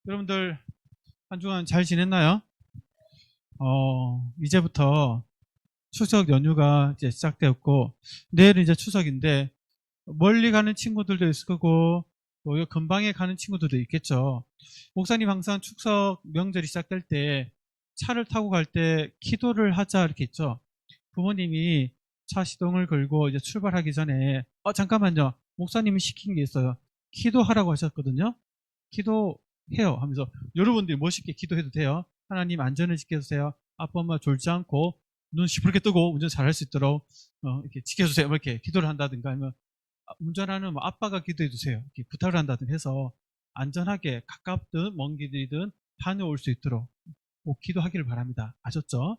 여러분들 한 주간 잘 지냈나요? 이제부터 추석 연휴가 이제 시작되었고 내일은 이제 추석인데 멀리 가는 친구들도 있을 거고 또 요 근방에 가는 친구들도 있겠죠. 목사님 항상 추석 명절이 시작될 때 차를 타고 갈 때 기도를 하자 이렇게 했죠. 부모님이 차 시동을 걸고 이제 출발하기 전에 잠깐만요. 목사님이 시킨 게 있어요. 기도하라고 하셨거든요. 기도해요 하면서 여러분들이 멋있게 기도해도 돼요. 하나님 안전을 지켜주세요. 아빠 엄마 졸지 않고 눈 시퍼렇게 뜨고 운전 잘할 수 있도록 이렇게 지켜주세요. 뭐 이렇게 기도를 한다든가 아니면 운전하는 뭐 아빠가 기도해 주세요. 이렇게 부탁을 한다든가 해서 안전하게 가깝든 먼 길이든 다녀올 수 있도록 꼭 기도하기를 바랍니다. 아셨죠?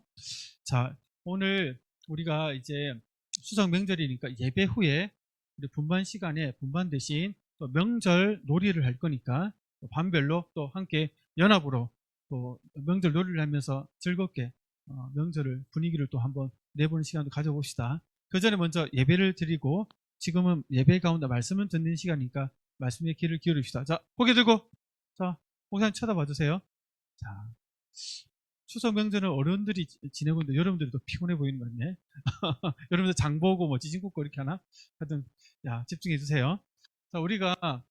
자, 오늘 우리가 이제 추석 명절이니까 예배 후에 우리 분반 시간에 분반 대신 또 명절 놀이를 할 거니까 또 반별로 또 함께 연합으로 또 명절 놀이를 하면서 즐겁게 명절을 분위기를 또 한번 내보는 시간도 가져봅시다. 그 전에 먼저 예배를 드리고 지금은 예배 가운데 말씀을 듣는 시간이니까 말씀에 귀를 기울입시다. 자, 고개 들고 자, 목사님 쳐다봐 주세요. 자, 추석 명절은 어른들이 지내고 있는데 여러분들이 더 피곤해 보이는 것 같네. 여러분들 장 보고 뭐 지진 꽂고 이렇게 하나? 하여튼 야, 집중해 주세요. 자, 우리가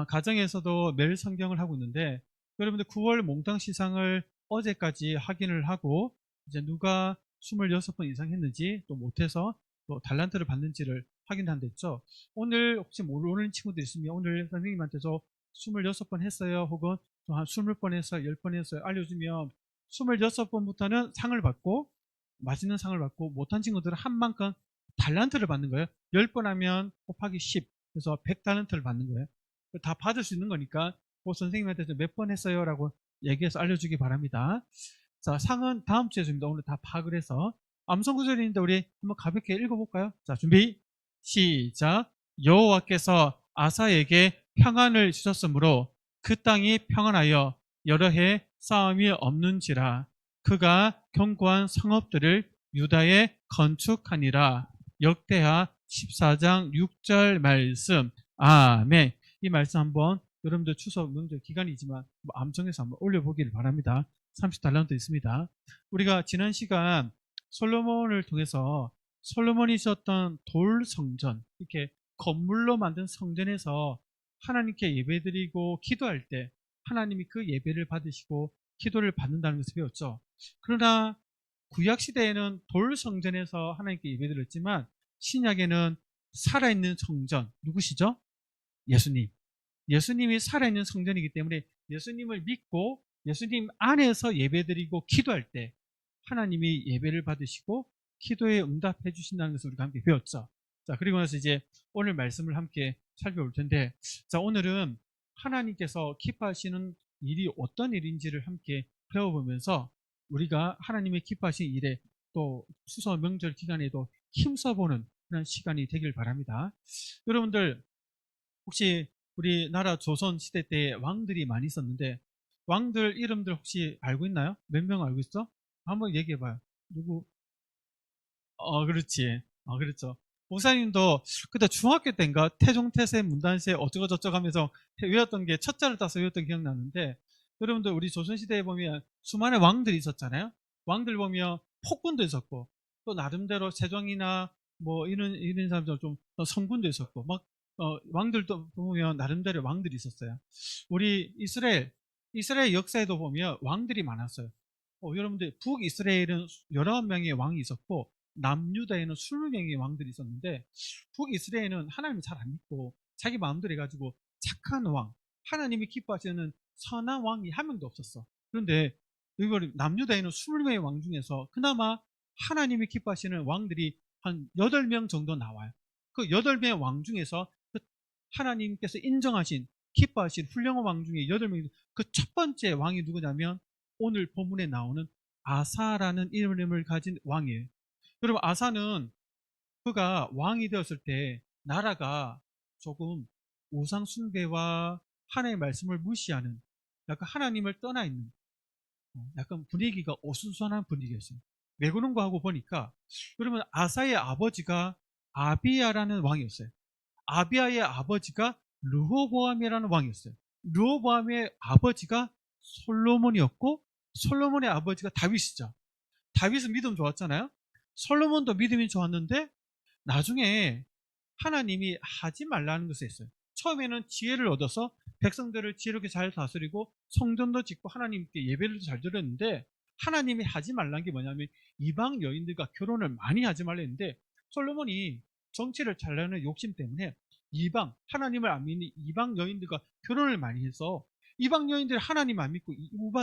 가정에서도 매일 성경을 하고 있는데 여러분들 9월 몽땅 시상을 어제까지 확인을 하고 이제 누가 26번 이상 했는지 또 못해서 또 달란트를 받는지를 확인한댔죠. 오늘 혹시 모르는 친구들 있으면 오늘 선생님한테서 26번 했어요. 혹은 한 20번 했어요. 10번 했어요. 알려주면 26번부터는 상을 받고 맛있는 상을 받고 못한 친구들은 한 만큼 달란트를 받는 거예요. 10번 하면 곱하기 10 그래서 100달란트를 받는 거예요. 다 받을 수 있는 거니까 그 선생님한테 몇 번 했어요 라고 얘기해서 알려주기 바랍니다. 자, 상은 다음 주에 줍니다. 오늘 다 파악을 해서 암송 구절인데 우리 한번 가볍게 읽어볼까요? 자, 준비 시작. 여호와께서 아사에게 평안을 주셨으므로 그 땅이 평안하여 여러 해 싸움이 없는지라. 그가 견고한 성읍들을 유다에 건축하니라. 역대하 14장 6절 말씀. 아멘. 이 말씀 한번 여러분들 추석 명절 기간이지만 암송해서 한번 올려보기를 바랍니다. 30달란트 있습니다. 우리가 지난 시간 솔로몬을 통해서 솔로몬이 지었던 돌 성전, 이렇게 건물로 만든 성전에서 하나님께 예배드리고 기도할 때 하나님이 그 예배를 받으시고 기도를 받는다는 것을 배웠죠. 그러나 구약 시대에는 돌 성전에서 하나님께 예배드렸지만 신약에는 살아있는 성전, 누구시죠? 예수님. 예수님이 살아있는 성전이기 때문에 예수님을 믿고 예수님 안에서 예배드리고 기도할 때 하나님이 예배를 받으시고 기도에 응답해 주신다는 것을 우리가 함께 배웠죠. 자, 그리고 나서 이제 오늘 말씀을 함께 살펴볼 텐데, 자, 오늘은 하나님께서 기뻐하시는 일이 어떤 일인지를 함께 배워보면서 우리가 하나님의 기뻐하시는 일에 또 추석 명절 기간에도 힘써보는 그런 시간이 되길 바랍니다. 여러분들 혹시 우리나라 조선 시대 때 왕들이 많이 있었는데 왕들 이름들 혹시 알고 있나요? 몇 명 알고 있어? 한번 얘기해봐요. 누구? 그렇지. 그렇죠. 목사님도 그때 중학교 때인가 태종태세 문단세 어쩌고저쩌고 하면서 외웠던 게 첫자를 따서 외웠던 기억나는데 여러분들 우리 조선시대에 보면 수많은 왕들이 있었잖아요. 왕들 보면 폭군도 있었고 또 나름대로 세종이나 뭐 이런 사람들 좀 성군도 있었고 막 왕들도 보면 나름대로 왕들이 있었어요. 우리 이스라엘 역사에도 보면 왕들이 많았어요. 여러분들 북이스라엘은 19명의 왕이 있었고 남유다에는 20명의 왕들이 있었는데 북이스라엘은 하나님을 잘 안 믿고 자기 마음대로 해가지고 착한 왕, 하나님이 기뻐하시는 선한 왕이 한 명도 없었어. 그런데 이걸 남유다에는 20명의 왕 중에서 그나마 하나님이 기뻐하시는 왕들이 한 8명 정도 나와요. 그 8명의 왕 중에서 그 하나님께서 인정하신 기뻐하신 훌륭한 왕 중에 8명, 그 첫 번째 왕이 누구냐면 오늘 본문에 나오는 아사라는 이름을 가진 왕이에요. 여러분, 아사는 그가 왕이 되었을 때 나라가 조금 우상 숭배와 하나님의 말씀을 무시하는 약간 하나님을 떠나 있는 약간 분위기가 어수선한 분위기였어요. 왜 그런가 하고 보니까 여러분 아사의 아버지가 아비야라는 왕이었어요. 아비야의 아버지가 르호보암이라는 왕이었어요. 르호보암의 아버지가 솔로몬이었고 솔로몬의 아버지가 다윗이죠. 다윗은 믿음 좋았잖아요. 솔로몬도 믿음이 좋았는데 나중에 하나님이 하지 말라는 것을 했어요. 처음에는 지혜를 얻어서 백성들을 지혜롭게 잘 다스리고 성전도 짓고 하나님께 예배를 잘 드렸는데 하나님이 하지 말라는 게 뭐냐면 이방 여인들과 결혼을 많이 하지 말라 했는데 솔로몬이 정치를 잘하는 욕심 때문에 하나님을 안 믿는 이방 여인들과 결혼을 많이 해서 이방 여인들이 하나님 안 믿고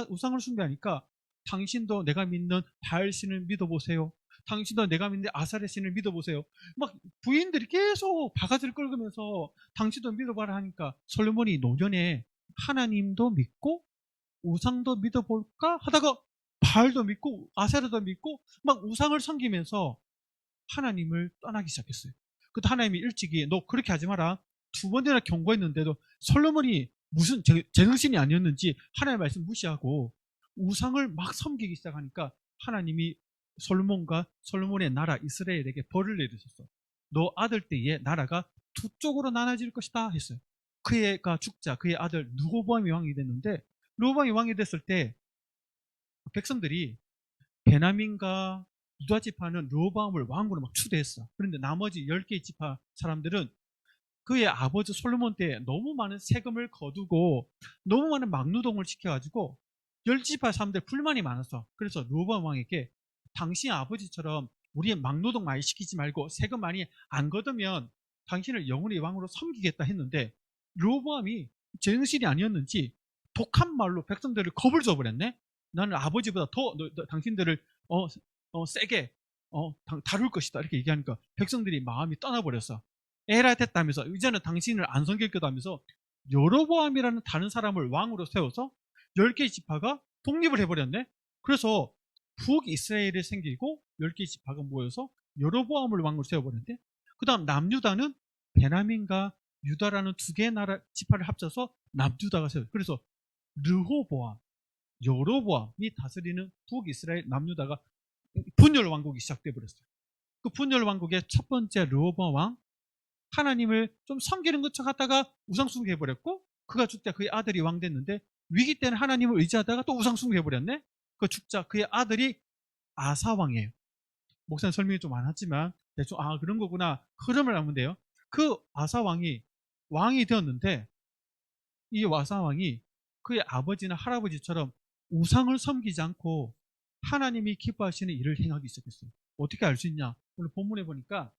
우상을 숭배하니까 당신도 내가 믿는 바알신을 믿어보세요. 당신도 내가 믿는 아사레 신을 믿어보세요. 막 부인들이 계속 바가지를 끌면서 당신도 믿어봐라 하니까 솔로몬이 노년에 하나님도 믿고 우상도 믿어볼까 하다가 바알도 믿고 아세라도 믿고 막 우상을 섬기면서 하나님을 떠나기 시작했어요. 그때 하나님이 일찍이 너 그렇게 하지 마라. 두 번이나 경고했는데도 솔로몬이 무슨 제정신이 아니었는지 하나님의 말씀 무시하고 우상을 막 섬기기 시작하니까 하나님이 솔로몬과 솔로몬의 나라 이스라엘에게 벌을 내리셨어. 너 아들 때에 나라가 두 쪽으로 나눠질 것이다 했어요. 그애가 죽자 그의 아들 르호보암이 왕이 됐는데 르호보암이 왕이 됐을 때 백성들이 베냐민과 유다 지파는 르호보암을 왕으로 막 추대했어. 그런데 나머지 10개의 지파 사람들은 그의 아버지 솔로몬 때 너무 많은 세금을 거두고 너무 많은 막노동을 시켜가지고 10지파 사람들 불만이 많았어. 그래서 르호보암 왕에게 당신 아버지처럼 우리의 막노동 많이 시키지 말고 세금 많이 안 거두면 당신을 영원히 왕으로 섬기겠다 했는데 르호보암이 제정신이 아니었는지 독한 말로 백성들을 겁을 줘버렸네. 나는 아버지보다 더 당신들을 세게 다룰 것이다 이렇게 얘기하니까 백성들이 마음이 떠나버렸어. 에라 됐다면서 이제는 당신을 안 섬길 거다 하면서 여로보암이라는 다른 사람을 왕으로 세워서 10개의 지파가 독립을 해버렸네. 그래서 북이스라엘이 생기고 10개의 지파가 모여서 여로보암을 왕으로 세워버렸는데 그 다음 남유다는 베냐민과 유다라는 두 개의 나라 지파를 합쳐서 남유다가 세워요. 그래서 르호보암, 여로보암이 다스리는 북이스라엘 남유다가 분열 왕국이 시작돼 버렸어요. 그 분열 왕국의 첫 번째 르호보암 왕 하나님을 좀 섬기는 것처럼 하다가 우상숭배 해버렸고 그가 죽자 그의 아들이 왕 됐는데 위기 때는 하나님을 의지하다가 또 우상숭배 해버렸네. 그 죽자 그의 아들이 아사왕이에요. 목사님 설명이 좀 많았지만 대충 그런 거구나 흐름을 알면 돼요. 그 아사왕이 왕이 되었는데 이 아사왕이 그의 아버지나 할아버지처럼 우상을 섬기지 않고 하나님이 기뻐하시는 일을 행하기 시작했어요. 어떻게 알 수 있냐? 오늘 본문에 보니까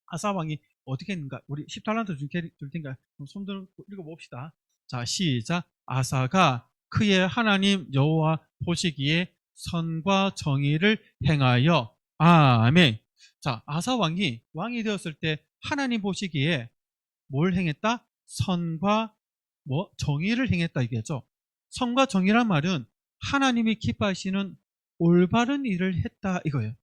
아사왕이 어떻게 했는가? 우리 10달란트 줄 테니까 손 들고 읽어봅시다. 자, 시작. 아사가 그의 하나님 여호와 보시기에 선과 정의를 행하여 아멘. 자, 아사왕이 왕이 되었을 때 하나님 보시기에 뭘 행했다? 선과 정의를 행했다 이게죠. 선과 정의란 말은 하나님이 기뻐하시는 올바른 일을 했다 이거예요.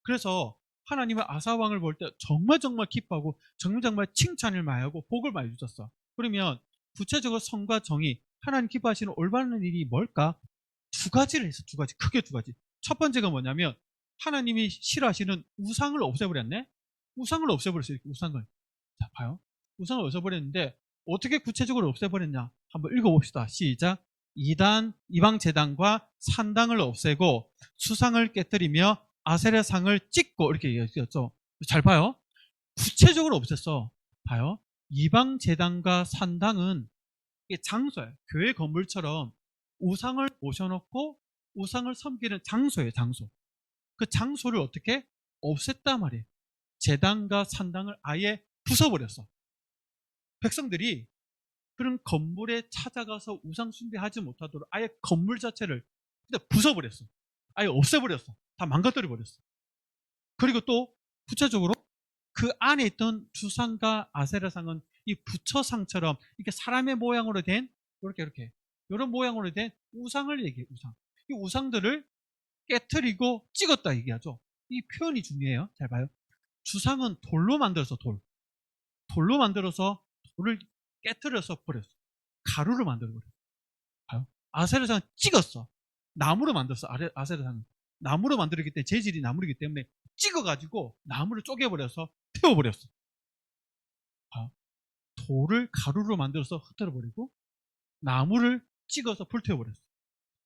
그래서 하나님은 아사왕을 볼 때 정말 기뻐하고 정말 칭찬을 많이 하고 복을 많이 주셨어. 그러면 구체적으로 선과 정의, 하나님 기뻐하시는 올바른 일이 뭘까? 두 가지를 했어. 두 가지. 크게 두 가지. 첫 번째가 뭐냐면 하나님이 싫어하시는 우상을 없애버렸네. 우상을 없애버렸어요. 우상을. 자, 봐요. 우상을 없애버렸는데 어떻게 구체적으로 없애버렸냐? 한번 읽어봅시다. 시작. 이방 제단과 산당을 없애고 수상을 깨뜨리며 아세라상을 찍고 이렇게 얘기했죠. 잘 봐요. 구체적으로 없앴어. 봐요. 이방 제단과 산당은 이게 장소예요. 교회 건물처럼 우상을 모셔놓고 우상을 섬기는 장소예요. 장소. 그 장소를 어떻게 없앴단 말이에요. 제단과 산당을 아예 부숴버렸어. 백성들이 그런 건물에 찾아가서 우상 숭배하지 못하도록 아예 건물 자체를 부숴버렸어. 아예 없애버렸어. 다 망가뜨려버렸어. 그리고 또 구체적으로 그 안에 있던 주상과 아세라상은 이 부처상처럼 이렇게 사람의 모양으로 된 이렇게 이런 모양으로 된 우상을 얘기해요. 우상. 이 우상들을 깨트리고 찍었다 얘기하죠. 이 표현이 중요해요. 잘 봐요. 주상은 돌로 만들어서 돌로 만들어서 돌을 깨트려서 버렸어. 가루로 만들어버렸어. 봐요. 아세라상은 찍었어. 나무로 만들었어. 아세라상은. 나무로 만들었기 때문에 재질이 나무이기 때문에 찍어가지고 나무를 쪼개버려서 태워버렸어. 돌을 가루로 만들어서 흩어버리고 나무를 찍어서 불태워버렸어요.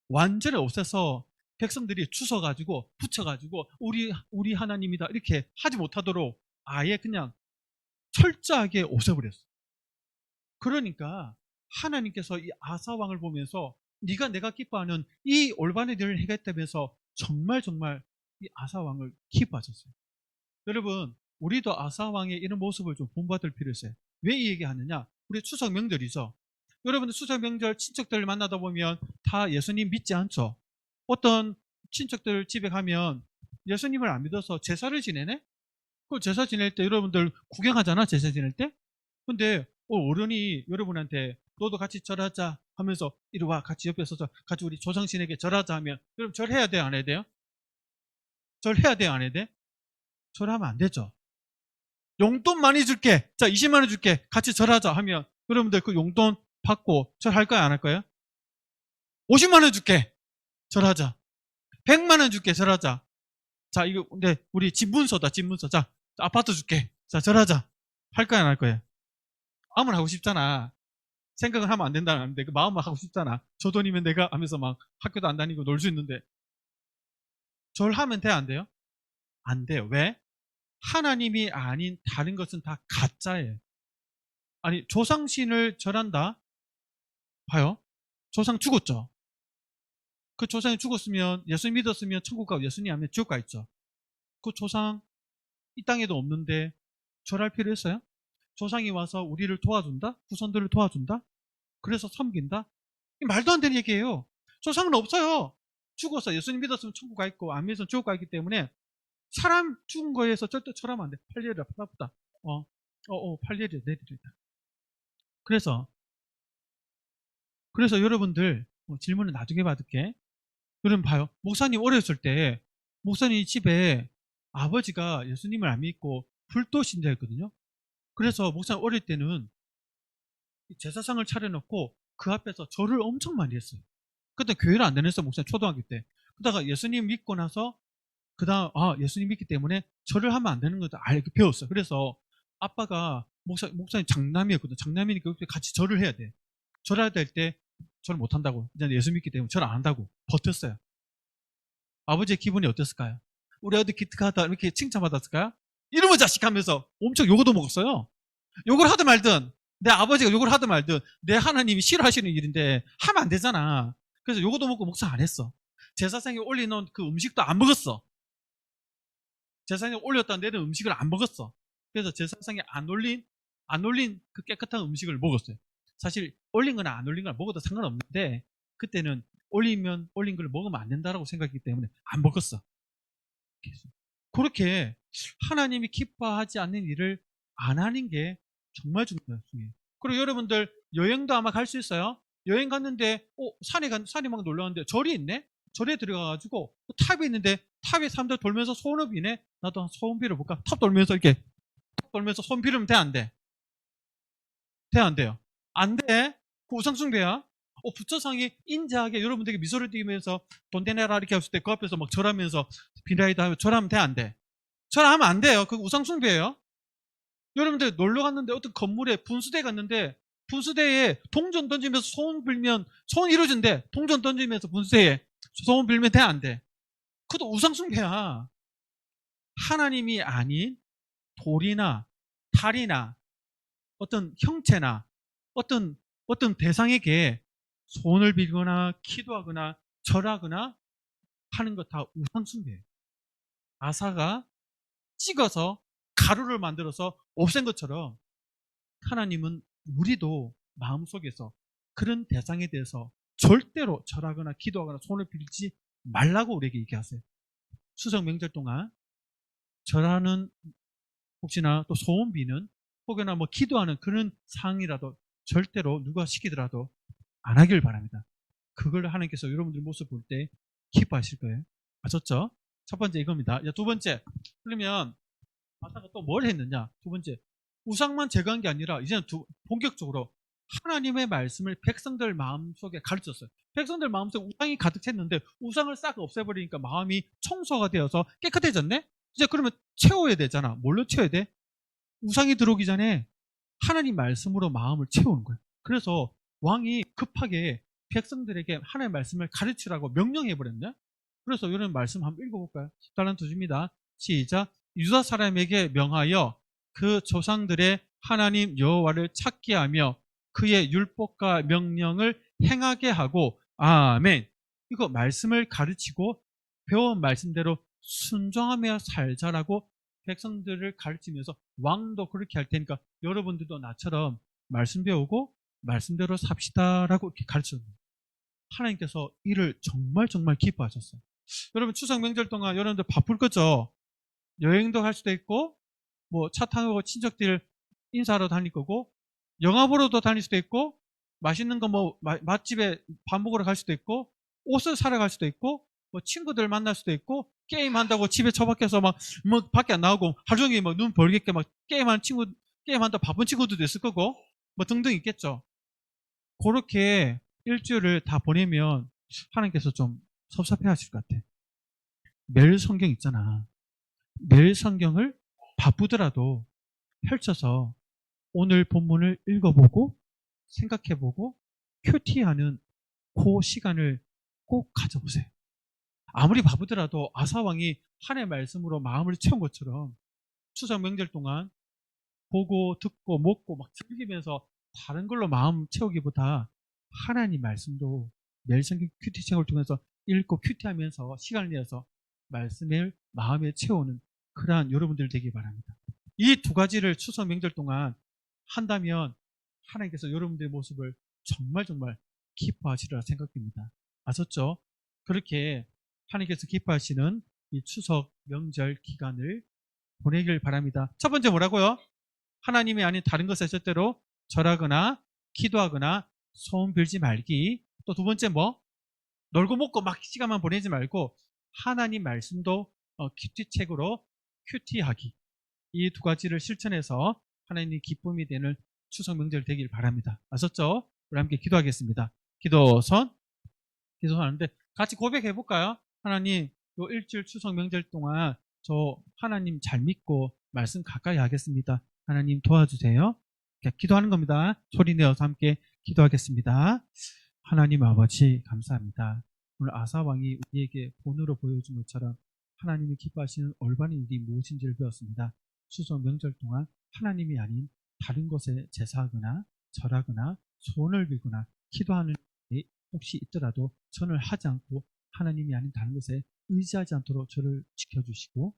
완전히 없애서 백성들이 주워가지고 붙여가지고 우리 하나님이다 이렇게 하지 못하도록 아예 그냥 철저하게 없애버렸어요. 그러니까 하나님께서 이 아사 왕을 보면서 네가 내가 기뻐하는 이 올바른 일을 해겠다면서 정말 이 아사 왕을 기뻐하셨어요. 여러분, 우리도 아사 왕의 이런 모습을 좀 본받을 필요 있어요. 왜 이 얘기하느냐? 우리 추석 명절이죠. 여러분들 추석 명절 친척들 만나다 보면 다 예수님 믿지 않죠? 어떤 친척들 집에 가면 예수님을 안 믿어서 제사를 지내네? 그 제사 지낼 때 여러분들 구경하잖아, 제사 지낼 때? 근데 어른이 여러분한테 너도 같이 절하자 하면서 이리 와, 같이 옆에 서서 같이 우리 조상신에게 절하자 하면 그럼 절해야 돼요, 안 해야 돼요? 절해야 돼요, 안 해야 돼? 절하면 안 되죠. 용돈 많이 줄게. 자, 20만 원 줄게. 같이 절하자 하면 여러분들 그 용돈 받고 절할까요, 안 할까요? 50만 원 줄게. 절하자. 100만 원 줄게. 절하자. 자, 이거 근데 우리 집 문서다. 집 문서. 자, 아파트 줄게. 자, 절하자. 할까요, 안 할 거예요? 마음은 하고 싶잖아. 생각을 하면 안 된다는데 그 마음만 하고 싶잖아. 저 돈이면 내가 하면서 막 학교도 안 다니고 놀 수 있는데 절하면 돼요, 안 돼요? 안 돼요. 왜? 하나님이 아닌 다른 것은 다 가짜예요. 아니, 조상신을 절한다? 봐요. 조상 죽었죠. 그 조상이 죽었으면 예수님 믿었으면 천국 가고 예수님 아니면 지옥 가 있죠. 그 조상 이 땅에도 없는데 절할 필요 있어요? 조상이 와서 우리를 도와준다? 후손들을 도와준다? 그래서 섬긴다? 말도 안 되는 얘기예요. 조상은 없어요. 죽어서 예수님 믿었으면 천국 가 있고 안 믿었으면 지옥 가 있기 때문에 사람 죽은 거에서 절대 절하면 안 돼. 팔례라 팔아보다. 팔례라 내리다. 그래서 여러분들 질문은 나중에 받을게. 여러분 봐요. 목사님 어렸을 때 목사님 집에 아버지가 예수님을 안 믿고 불도 신자였거든요. 그래서 목사님 어릴 때는 제사상을 차려놓고 그 앞에서 절을 엄청 많이 했어요. 그때 교회를 안 다녔어요. 목사님 초등학교 때. 그러다가 예수님 믿고 나서 그 다음 예수님 믿기 때문에 절을 하면 안 되는 것도 알게 배웠어요. 그래서 아빠가 목사님 장남이었거든요. 장남이니까 같이 절을 해야 돼. 절해야 될 때 절 못한다고. 이제 예수 믿기 때문에 절 안 한다고 버텼어요. 아버지의 기분이 어땠을까요? 우리 아들 기특하다 이렇게 칭찬받았을까요? 이놈의 자식 하면서 엄청 욕도 먹었어요. 욕을 하든 말든 내 아버지가 욕을 하든 말든 내 하나님이 싫어하시는 일인데 하면 안 되잖아. 그래서 욕도 먹고 목사 안 했어. 제사상에 올리는 그 음식도 안 먹었어. 제사상에 올렸다 내는 음식을 안 먹었어. 그래서 제사상에 안 올린 그 깨끗한 음식을 먹었어요. 사실 올린 거나 안 올린 거나 먹어도 상관없는데 그때는 올린 걸 먹으면 안 된다라고 생각했기 때문에 안 먹었어. 그렇게 하나님이 기뻐하지 않는 일을 안 하는 게 정말 중요해요. 그리고 여러분들 여행도 아마 갈 수 있어요. 여행 갔는데 산에 막 놀러 갔는데 절이 있네. 절에 들어가가지고 탑이 있는데 탑에 사람들 돌면서 소원을 비네. 나도 소원 빌어볼까? 탑 돌면서 이렇게 탑 돌면서 소원 빌으면 돼, 안 돼? 돼, 안 돼요? 안 돼. 그 우상숭배야. 부처상이 인자하게 여러분들에게 미소를 띄우면서 돈 내놔라 이렇게 했을 때 그 앞에서 막 절하면서 비라이다 하면 절하면 돼, 안 돼? 절하면 안 돼요. 그거 우상숭배예요. 여러분들 놀러 갔는데 어떤 건물에 분수대 갔는데 분수대에 동전 던지면서 소원 빌면 소원 이루어진대. 동전 던지면서 분수대에 소원 빌면 돼, 안 돼? 그것도 우상숭배야. 하나님이 아닌 돌이나 달이나 어떤 형체나 어떤 대상에게 소원을 빌거나 기도하거나 절하거나 하는 것 다 우상숭배예요. 아사가 찍어서 가루를 만들어서 없앤 것처럼 하나님은 우리도 마음속에서 그런 대상에 대해서 절대로 절하거나 기도하거나 손을 빌지 말라고 우리에게 얘기하세요. 추석 명절 동안 절하는 혹시나 또 소원 비는 혹여나 뭐 기도하는 그런 상황이라도 절대로 누가 시키더라도 안 하길 바랍니다. 그걸 하나님께서 여러분들 모습 볼 때 기뻐하실 거예요. 아셨죠? 첫 번째 이겁니다. 두 번째, 그러면 아사가 또 뭘 했느냐? 두 번째, 우상만 제거한 게 아니라 이제는 본격적으로 하나님의 말씀을 백성들 마음속에 가르쳤어요. 백성들 마음속에 우상이 가득 찼는데 우상을 싹 없애버리니까 마음이 청소가 되어서 깨끗해졌네? 이제 그러면 채워야 되잖아. 뭘로 채워야 돼? 우상이 들어오기 전에 하나님 말씀으로 마음을 채우는 거예요. 그래서 왕이 급하게 백성들에게 하나님의 말씀을 가르치라고 명령해버렸네. 그래서 이런 말씀 한번 읽어볼까요? 10달란트 줍니다. 시작. 유다 사람에게 명하여 그 조상들의 하나님 여호와를 찾게 하며 그의 율법과 명령을 행하게 하고 아멘. 이거 말씀을 가르치고 배운 말씀대로 순종하며 살자라고 백성들을 가르치면서 왕도 그렇게 할 테니까 여러분들도 나처럼 말씀 배우고 말씀대로 삽시다라고 이렇게 가르쳤습니다. 하나님께서 이를 정말 정말 기뻐하셨어요. 여러분 추석 명절 동안 여러분들 바쁠 거죠? 여행도 갈 수도 있고 뭐 차 타고 친척들 인사하러 다닐 거고 영화 보러도 다닐 수도 있고 맛있는 거 뭐 맛집에 밥 먹으러 갈 수도 있고 옷을 사러 갈 수도 있고 뭐 친구들 만날 수도 있고 게임 한다고 집에 처박혀서 막 뭐 밖에 안 나오고 하루 종일 뭐 눈 벌겠게 막 게임한다 바쁜 친구들도 있을 거고 뭐 등등 있겠죠. 그렇게 일주일을 다 보내면 하나님께서 좀 섭섭해 하실 것 같아. 매일 성경 있잖아. 매일 성경을 바쁘더라도 펼쳐서 오늘 본문을 읽어보고 생각해보고 큐티하는 그 시간을 꼭 가져보세요. 아무리 바쁘더라도 아사왕이 하나님의 말씀으로 마음을 채운 것처럼 추석 명절 동안 보고 듣고 먹고 막 즐기면서 다른 걸로 마음 채우기보다 하나님 말씀도 매일 성경 큐티책을 통해서 읽고 큐티하면서 시간을 내서 말씀을 마음에 채우는 그러한 여러분들 되기 바랍니다. 이 두 가지를 추석 명절 동안 한다면 하나님께서 여러분들의 모습을 정말 정말 기뻐하시리라 생각됩니다. 아셨죠? 그렇게 하나님께서 기뻐하시는 이 추석 명절 기간을 보내길 바랍니다. 첫 번째 뭐라고요? 하나님이 아닌 다른 것에 절대로 절하거나 기도하거나 소원 빌지 말기. 또 두 번째 뭐? 놀고 먹고 막 시간만 보내지 말고 하나님 말씀도 큐티책으로 큐티하기. 이 두 가지를 실천해서 하나님의 기쁨이 되는 추석 명절 되길 바랍니다. 아셨죠? 우리 함께 기도하겠습니다. 기도선 하는데 같이 고백해 볼까요? 하나님, 요 일주일 추석 명절 동안 저 하나님 잘 믿고 말씀 가까이 하겠습니다. 하나님 도와주세요. 기도하는 겁니다. 소리 내어서 함께 기도하겠습니다. 하나님 아버지 감사합니다. 오늘 아사왕이 우리에게 본으로 보여준 것처럼 하나님이 기뻐하시는 올바른 일이 무엇인지를 배웠습니다. 추석 명절 동안 하나님이 아닌 다른 곳에 제사하거나 절하거나 소원을 빌거나 기도하는 일이 혹시 있더라도 전을 하지 않고 하나님이 아닌 다른 것에 의지하지 않도록 저를 지켜주시고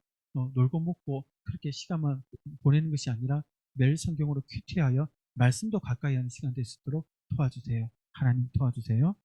놀고 먹고 그렇게 시간만 보내는 것이 아니라 매일 성경으로 큐티하여 말씀도 가까이 하는 시간 될 수 있도록 도와주세요. 하나님 도와주세요.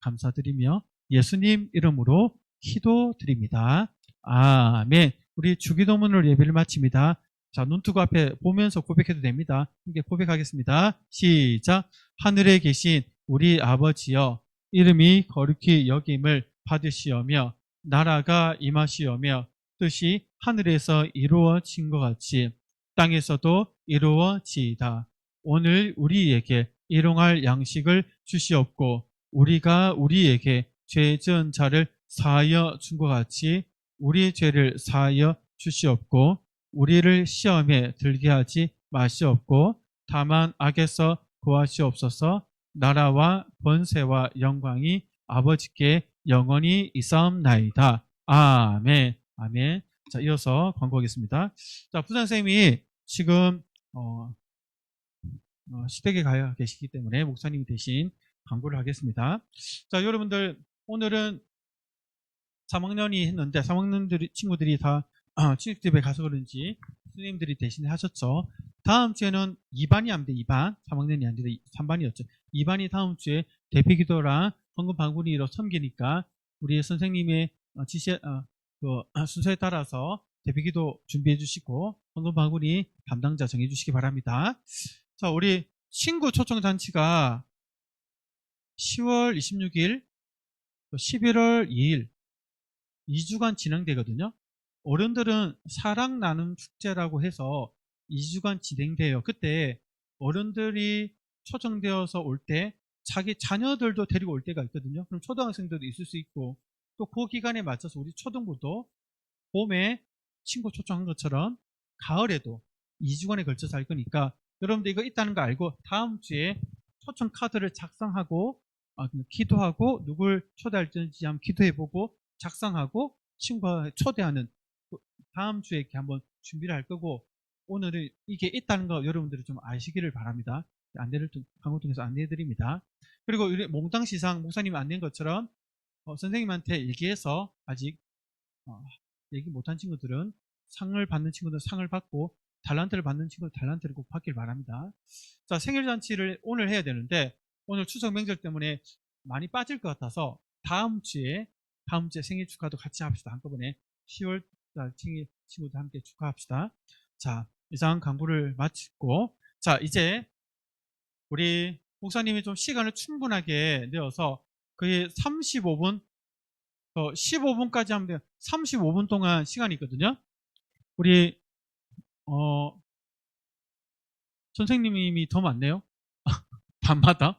감사드리며 예수님 이름으로 기도드립니다. 아멘. 우리 주기도문으로 예배를 마칩니다. 자, 눈뜨고 앞에 보면서 고백해도 됩니다. 함께 고백하겠습니다. 시작. 하늘에 계신 우리 아버지여, 이름이 거룩히 여김을 받으시오며 나라가 임하시오며 뜻이 하늘에서 이루어진 것 같이 땅에서도 이루어지이다. 오늘 우리에게 일용할 양식을 주시옵고 우리가 우리에게 죄 지은 자를 사하여 준 것 같이 우리의 죄를 사하여 주시옵고 우리를 시험에 들게 하지 마시옵고 다만 악에서 구하시옵소서. 나라와 번세와 영광이 아버지께 영원히 있사옵나이다. 아멘. 아멘. 자, 이어서 광고하겠습니다. 자, 부장선생님이 지금 시댁에 가 계시기 때문에 목사님이 대신 광고를 하겠습니다. 자, 여러분들 오늘은 3학년이 했는데 3학년 친구들이 다 친척집에 가서 그런지 선생님들이 대신 하셨죠. 다음 주에는 2반이 하면 돼. 2반. 3학년이 아니라 3반이었죠. 2반이 다음 주에 대피기도랑 헌금 방문이로 섬기니까 우리 선생님의 순서에 따라서 대피기도 준비해 주시고 헌금 방문이 담당자 정해 주시기 바랍니다. 자, 우리 친구 초청잔치가 10월 26일, 11월 2일 2주간 진행되거든요. 어른들은 사랑 나눔 축제라고 해서 2주간 진행돼요. 그때 어른들이 초청되어서 올 때 자기 자녀들도 데리고 올 때가 있거든요. 그럼 초등학생들도 있을 수 있고 또 그 기간에 맞춰서 우리 초등부도 봄에 친구 초청한 것처럼 가을에도 2주간에 걸쳐서 할 거니까 여러분들 이거 있다는 거 알고 다음 주에 초청 카드를 작성하고 기도하고 누굴 초대할지 한번 기도해보고 작성하고 친구가 초대하는 다음 주에 이렇게 한번 준비를 할 거고 오늘은 이게 있다는 거 여러분들이 좀 아시기를 바랍니다. 안내를 광고 통해서 안내해드립니다. 그리고 우리 몽땅 시상 목사님이 안내한 것처럼 선생님한테 얘기해서 아직 얘기 못한 친구들은 상을 받는 친구들은 상을 받고 달란트를 받는 친구들은 달란트를 꼭 받길 바랍니다. 자, 생일잔치를 오늘 해야 되는데 오늘 추석 명절 때문에 많이 빠질 것 같아서 다음 주에 생일 축하도 같이 합시다. 한꺼번에 10월 달 생일 친구들 함께 축하합시다. 자, 이상 강부를 마치고 자, 이제 우리 목사님이 좀 시간을 충분하게 내어서 거의 35분 15분까지 하면 돼요. 35분 동안 시간이 있거든요. 우리 선생님이 더 많네요. 밤마다.